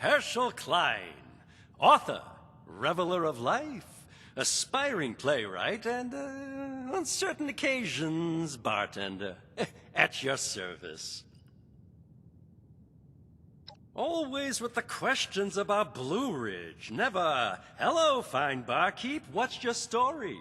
Herschel Klein, author, reveler of life, aspiring playwright, and on certain occasions, bartender. At your service. Always with the questions about Blue Ridge. Never, hello, fine barkeep, what's your story?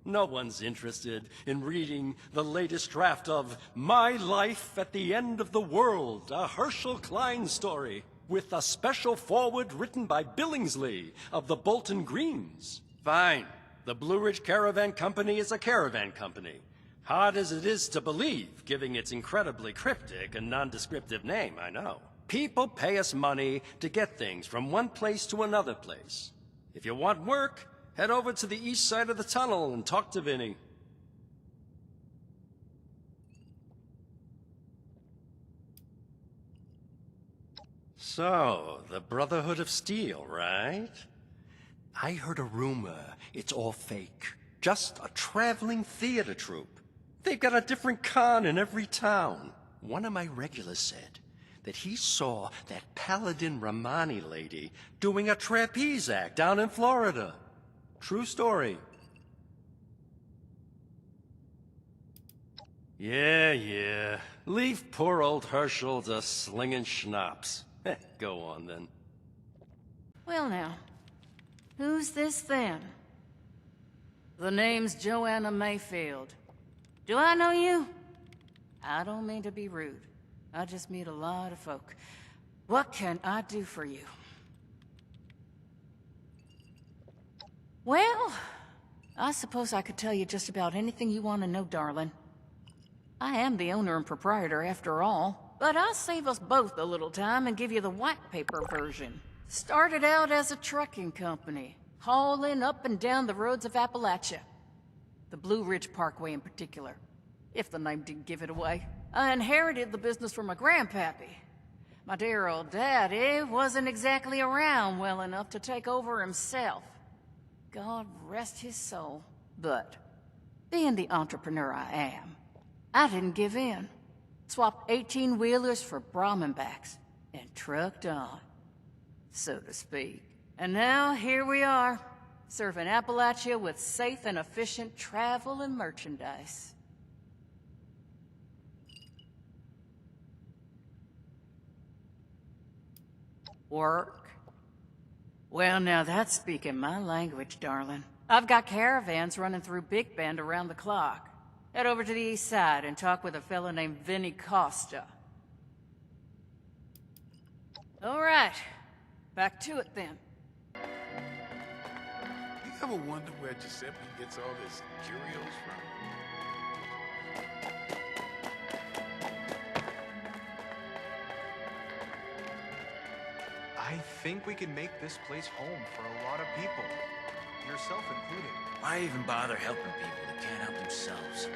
No one's interested in reading the latest draft of My Life at the End of the World, a Herschel Klein story, with a special foreword written by Billingsley of the Bolton Greens. Fine. The Blue Ridge Caravan Company is a caravan company. Hard as it is to believe, giving its incredibly cryptic and nondescriptive name, I know. People pay us money to get things from one place to another place. If you want work, head over to the east side of the tunnel and talk to Vinny. So, the Brotherhood of Steel, right? I heard a rumor it's all fake. Just a traveling theater troupe. They've got a different con in every town. One of my regulars said that he saw that Paladin Romani lady doing a trapeze act down in Florida. True story. Yeah. Leave poor old Herschel to slinging schnapps. Go on, then. Well now, who's this then? The name's Joanna Mayfield. Do I know you? I don't mean to be rude. I just meet a lot of folk. What can I do for you? Well, I suppose I could tell you just about anything you want to know, darling. I am the owner and proprietor after all, but I'll save us both a little time and give you the white paper version. Started out as a trucking company, hauling up and down the roads of Appalachia. The Blue Ridge Parkway in particular, if the name didn't give it away. I inherited the business from my grandpappy. My dear old daddy wasn't exactly around well enough to take over himself. God rest his soul. But, being the entrepreneur I am, I didn't give in. Swapped 18-wheelers for Brahmanbacks and trucked on, so to speak. And now here we are, serving Appalachia with safe and efficient travel and merchandise. Work? Well, now that's speaking my language, darling. I've got caravans running through Big Bend around the clock. Head over to the east side and talk with a fellow named Vinny Costa. All right, back to it then. You ever wonder where Giuseppe gets all his curios from? I think we can make this place home for a lot of people, yourself included. Why even bother helping people that can't help themselves?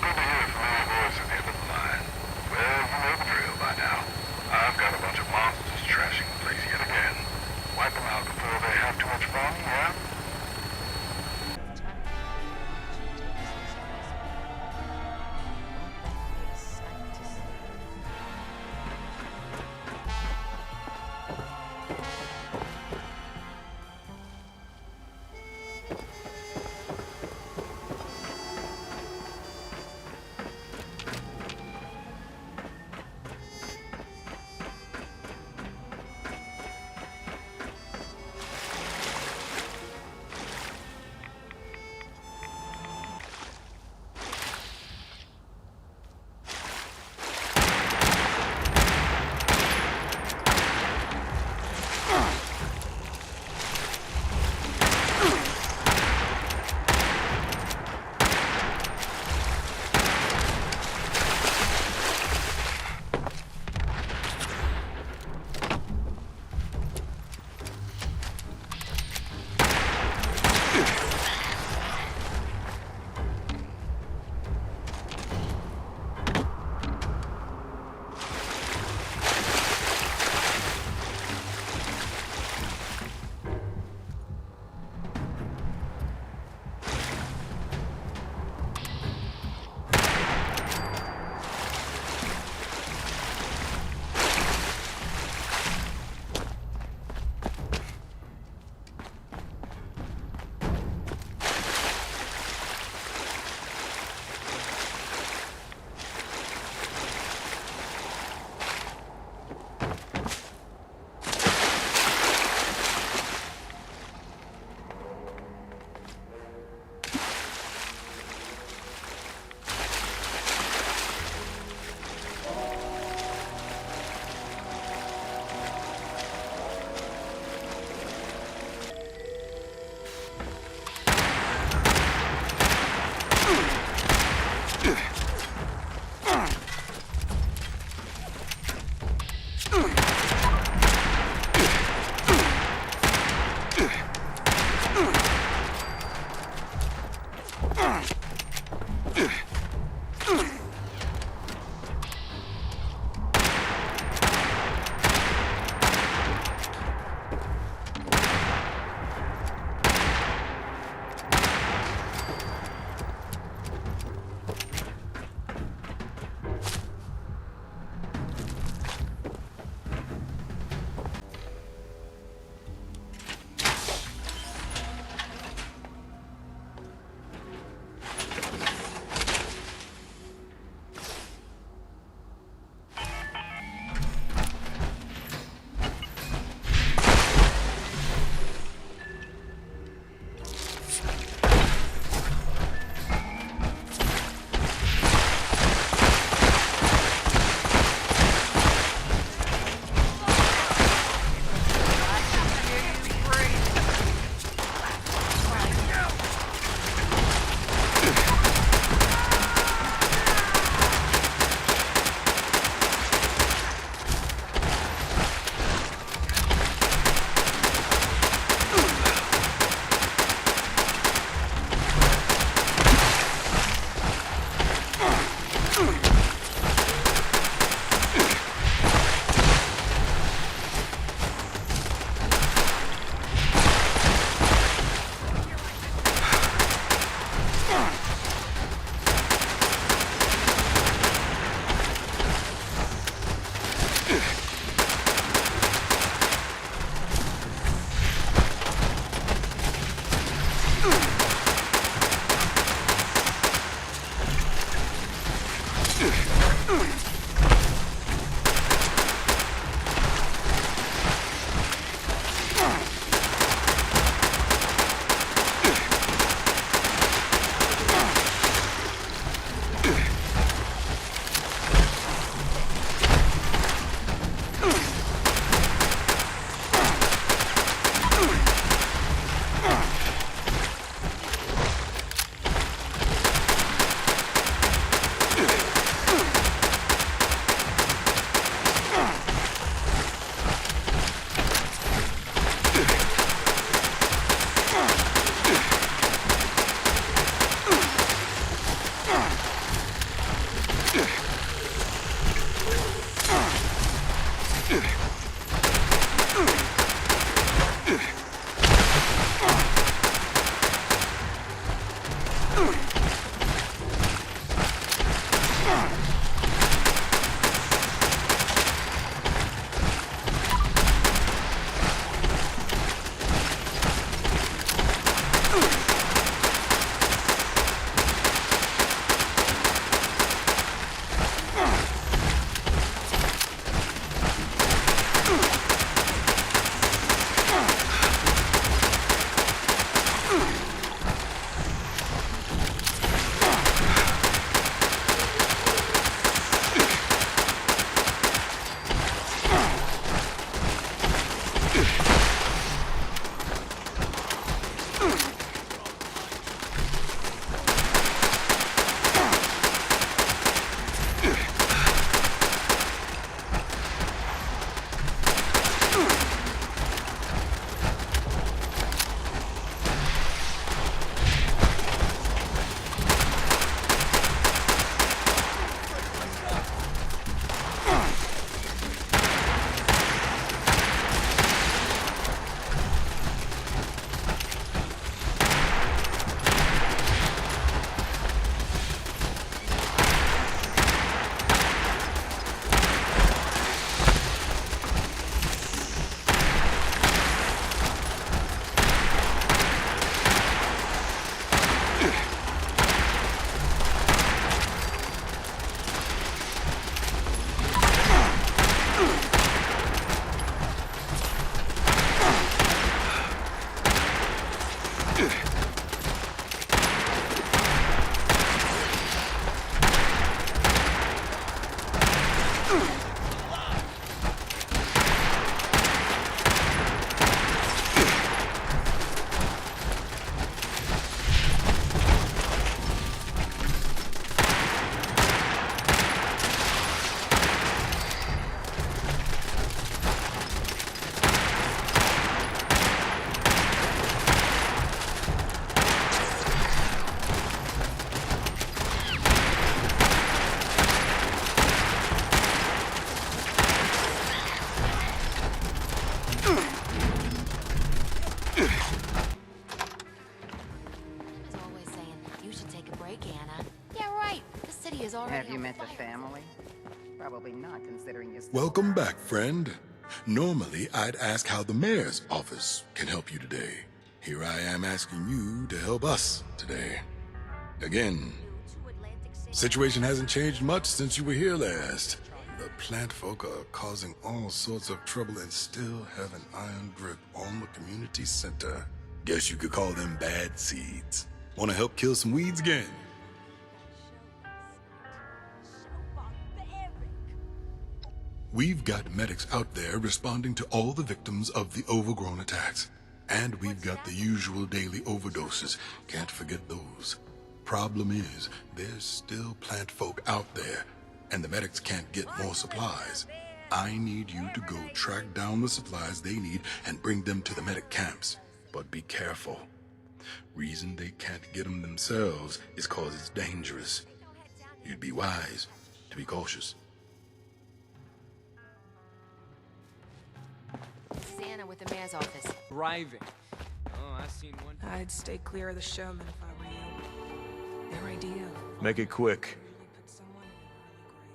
Good to hear from our boys at the end of the line. Well, you know the drill. was always saying, you should take a break, Anna. Yeah, right. The city is already Have you on met the fire. family? Probably not, considering you're still Welcome back, friend. Normally, I'd ask how the mayor's office can help you today. Here I am asking you to help us today. Again, situation hasn't changed much since you were here last. The plant folk are causing all sorts of trouble and still have an iron grip on the community center. Guess you could call them bad seeds. Want to help kill some weeds again? We've got medics out there responding to all the victims of the overgrown attacks. And we've got the usual daily overdoses. Can't forget those. Problem is, there's still plant folk out there, and the medics can't get more supplies. I need you to go track down the supplies they need and bring them to the medic camps. But be careful. Reason they can't get them themselves is 'cause it's dangerous. You'd be wise to be cautious. This is Anna with the mayor's office. Driving. Oh, I seen one. I'd stay clear of the showmen if I were you. Their idea Make it quick. really put someone in an early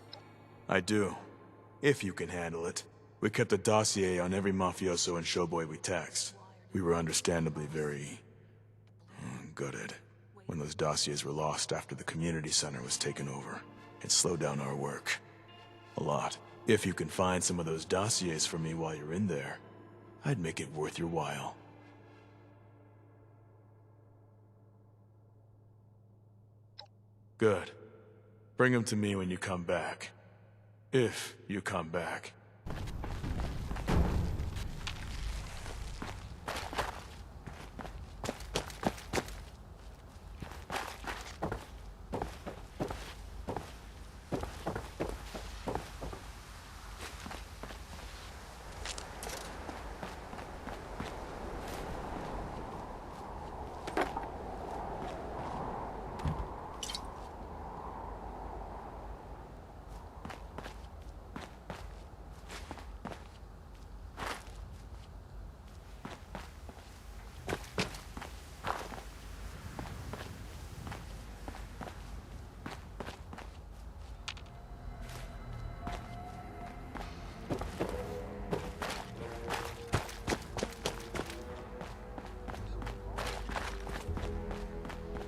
grave. I do. If you can handle it. We kept a dossier on every mafioso and showboy we taxed. We were understandably very... gutted when those dossiers were lost after the community center was taken over. It slowed down our work. A lot. If you can find some of those dossiers for me while you're in there, I'd make it worth your while. Good. Bring them to me when you come back. If you come back.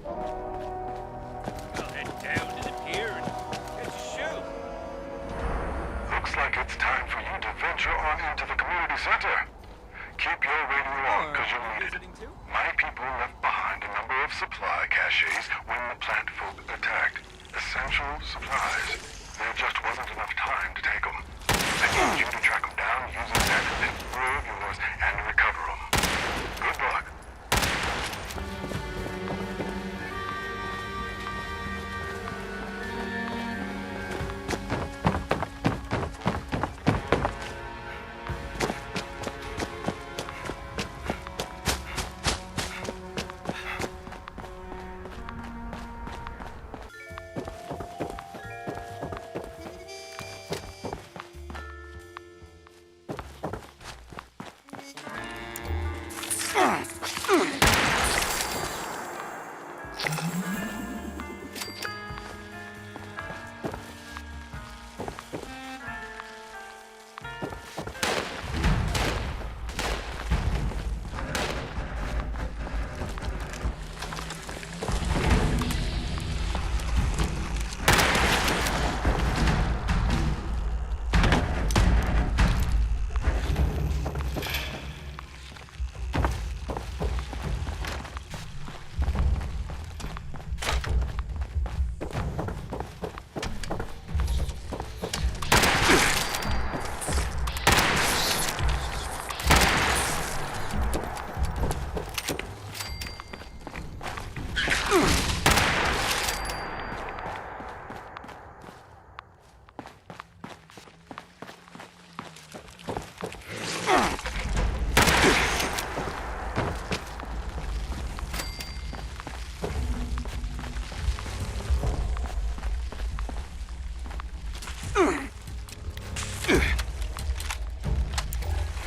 I'll head down to the pier and catch a show. Looks like it's time for you to venture on into the community center. Keep your radio on, because you'll need it. Visiting too? My people left behind a number of supply caches when the plant folk attacked. Essential supplies. There just wasn't enough time to take them. I need you to track them down using that Explorer of yours and recover them. Good luck.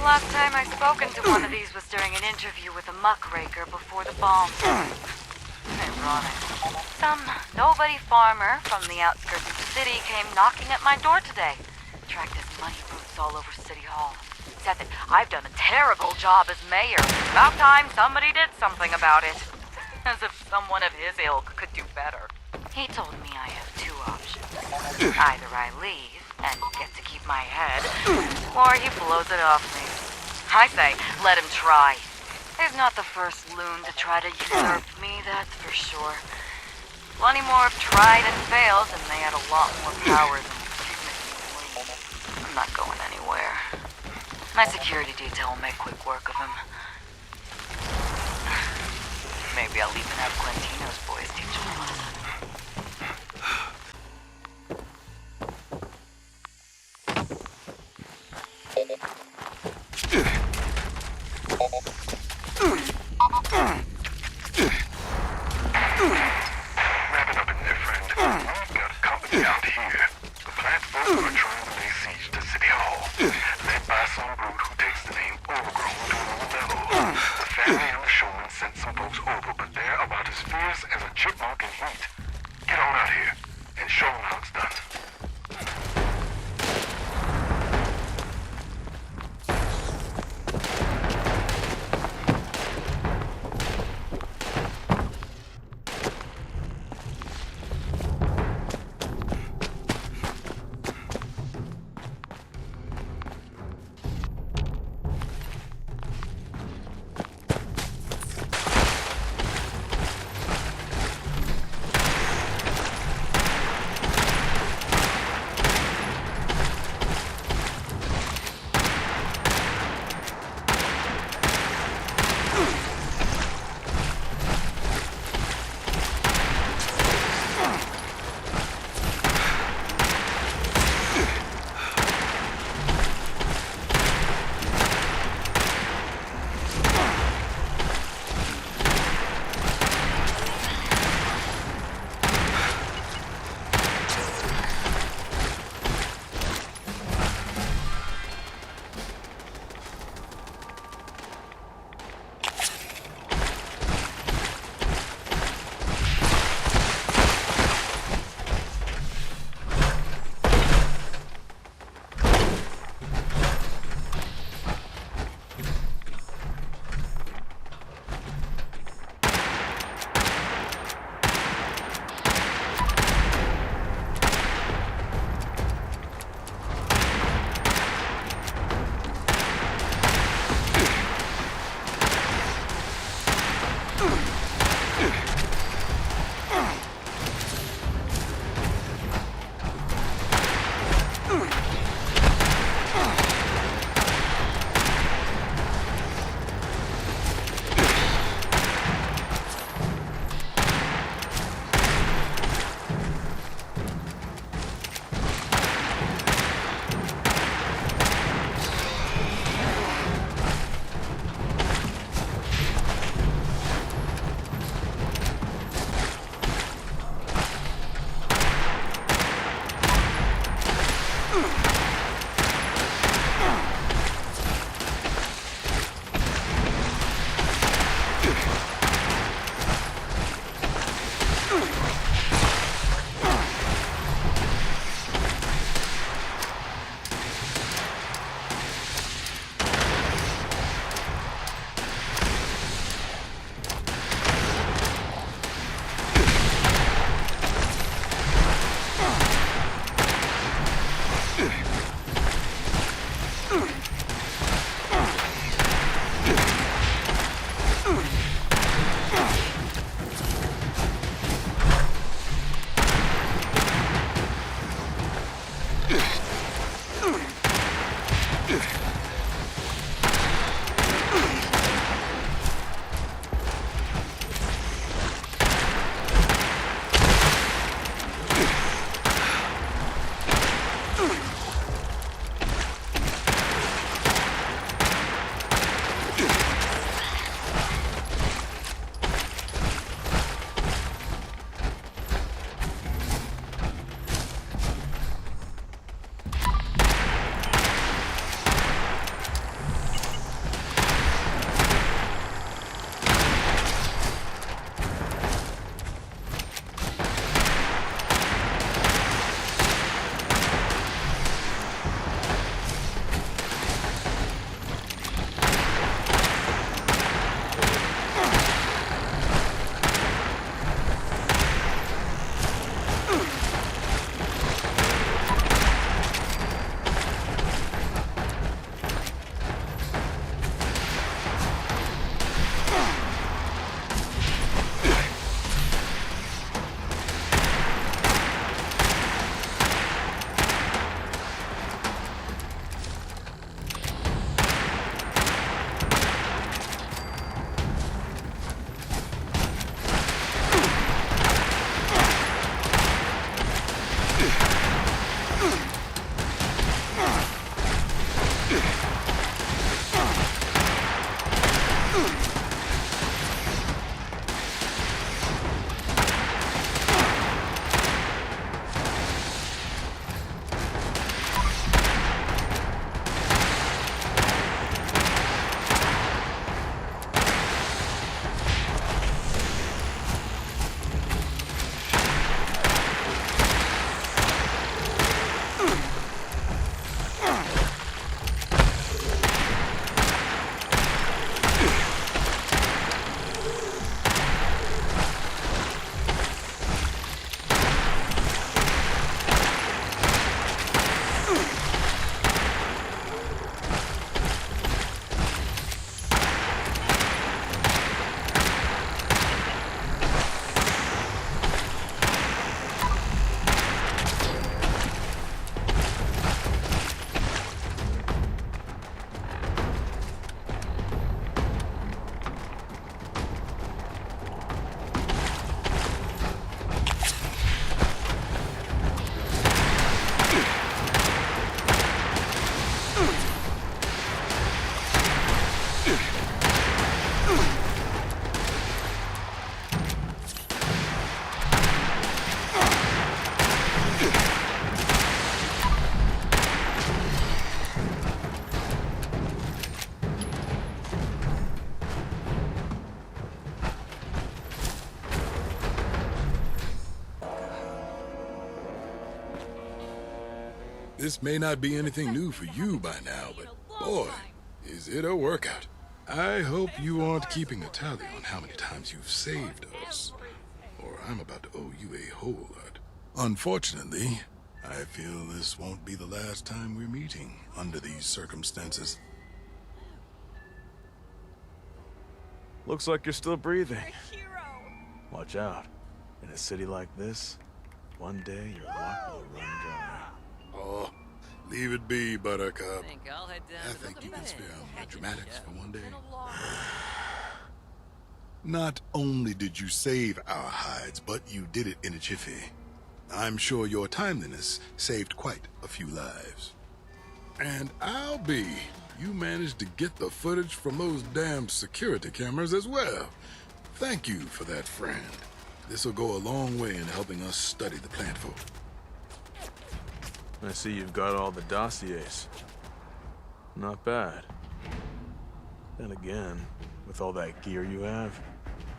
Last time I spoken to one of these was during an interview with a muckraker before the bombs. Ironic. Some nobody farmer from the outskirts of the city came knocking at my door today. Tracked his money boots all over City Hall. Said that I've done a terrible job as mayor. About time somebody did something about it. As if someone of his ilk could do better. He told me I have two options. Either I leave and get to keep my head, or he blows it off me. I say, let him try. He's not the first loon to try to usurp me, that's for sure. Plenty more have tried and failed, and they had a lot more power than me. I'm not going anywhere. My security detail will make quick work of him. Maybe I'll even have Quintino's boys teach him a lesson. Wrap it up in there, friend. We've got company out here. The plant folk are trying to lay siege to City Hall, led by some brute who takes the name Overgrown to another level. The family and the showman sent some folks over, but they're about as fierce as a chipmunk in heat. Get on out here and show them how it's done. This may not be anything new for you by now, but boy, is it a workout. I hope you aren't keeping a tally on how many times you've saved us, or I'm about to owe you a whole lot. Unfortunately, I feel this won't be the last time we're meeting under these circumstances. Looks like you're still breathing. Watch out. In a city like this, one day your luck will run dry. Oh, leave it be, Buttercup. I'll head down I to think the you can bed. spare the dramatics for one day. Not only did you save our hides, but you did it in a jiffy. I'm sure your timeliness saved quite a few lives. And I'll be, you managed to get the footage from those damn security cameras as well. Thank you for that, friend. This'll go a long way in helping us study the plant folk. I see you've got all the dossiers. Not bad. Then again, with all that gear you have,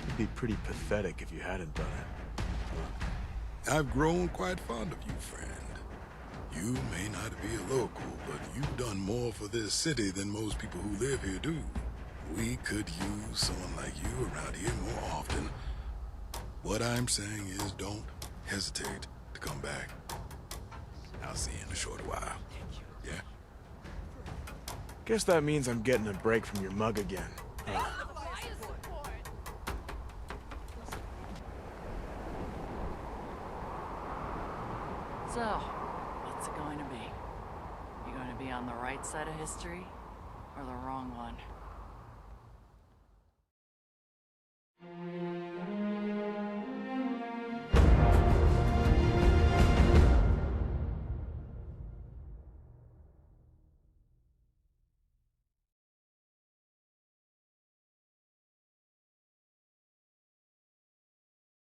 it'd be pretty pathetic if you hadn't done it. I've grown quite fond of you, friend. You may not be a local, but you've done more for this city than most people who live here do. We could use someone like you around here more often. What I'm saying is don't hesitate to come back. I'll see you in a short while. Yeah? Guess that means I'm getting a break from your mug again. So, what's it going to be? You going to be on the right side of history or the wrong one?